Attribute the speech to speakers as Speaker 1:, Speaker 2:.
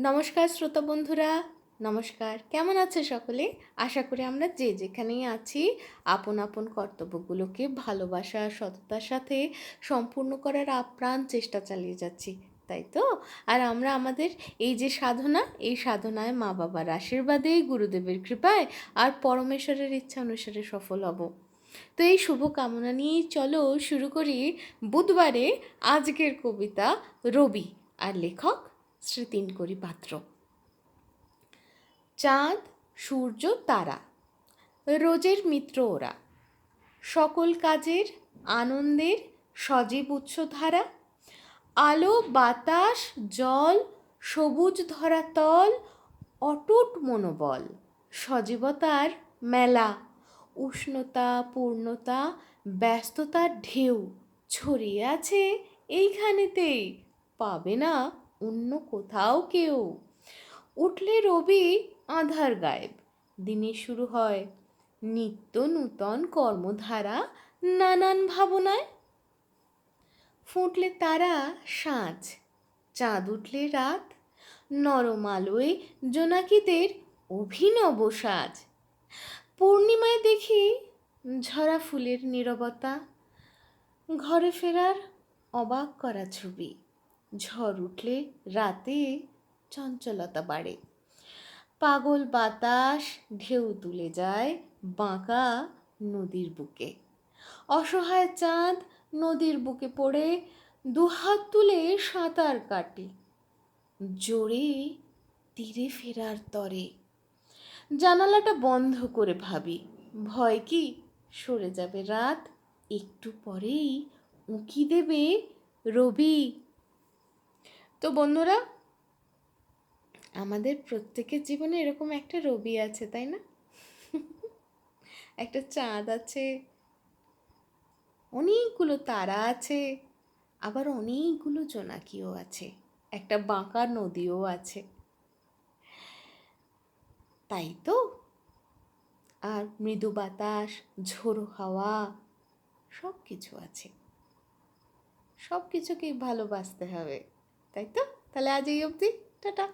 Speaker 1: নমস্কার শ্রোতা বন্ধুরা, নমস্কার। কেমন আছে সকলে? আশা করি আমরা যে যেখানেই আছি আপন আপন কর্তব্যগুলোকে ভালোবাসা সততার সাথে সম্পূর্ণ করার আপ্রাণ চেষ্টা চালিয়ে যাচ্ছি, তাই তো? আর আমরা আমাদের এই যে সাধনা, এই সাধনায় মা বাবার আশীর্বাদে, গুরুদেবের কৃপায় আর পরমেশ্বরের ইচ্ছা অনুসারে সফল হব। তো এই শুভ কামনা নিয়েই চলো শুরু করি বুধবারে আজকের কবিতা রবি, আর লেখক শ্রীতিনকরি পাত্র। চাঁদ, সূর্য, তারা রোজের মিত্র ওরা, সকল কাজের আনন্দের সজীব উৎসধারা। আলো, বাতাস, জল, সবুজ ধরাতল, অটুট মনোবল, সজীবতার মেলা। উষ্ণতা, পূর্ণতা, ব্যস্ততার ঢেউ ছড়িয়ে আছে এইখানেতেই, পাবে না অন্য কোথাও কেউ। উঠলে রবি আঁধার গায়েব, দিনে শুরু হয় নিত্য নূতন কর্মধারা, নানান ভাবনায়। ফুটলে তারা সাঁঝ, চাঁদ উঠলে রাত, নরম আলোয় জোনাকিদের অভিনব সাজ। পূর্ণিমায় দেখি ঝরা ফুলের নীরবতা, ঘরে ফেরার অবাক করা ছবি। ঝড় উঠলে রাতে চঞ্চলতা বাড়ে, পাগল বাতাস ঢেউ তুলে যায় বাঁকা নদীর বুকে। অসহায় চাঁদ নদীর বুকে পড়ে দুহাত তুলে সাঁতার কাটে জোরে তীরে ফেরার তরে। জানালাটা বন্ধ করে ভাবি, ভয় কি সরে যাবে রাত, একটু পরেই উঁকি দেবে রবি। তো বন্ধুরা, আমাদের প্রত্যেকের জীবনে এরকম একটা রবি আছে, তাই না? একটা চাঁদ আছে, অনেকগুলো তারা আছে, আবার অনেকগুলো জোনাকিও আছে, একটা বাঁকা নদীও আছে, তাই তো? আর মৃদু বাতাস, ঝোড়ো হাওয়া, সব কিছু আছে। সব কিছুকেই ভালোবাসতে হবে, তাই তো? তাহলে আজ এই অবধি, টাটা।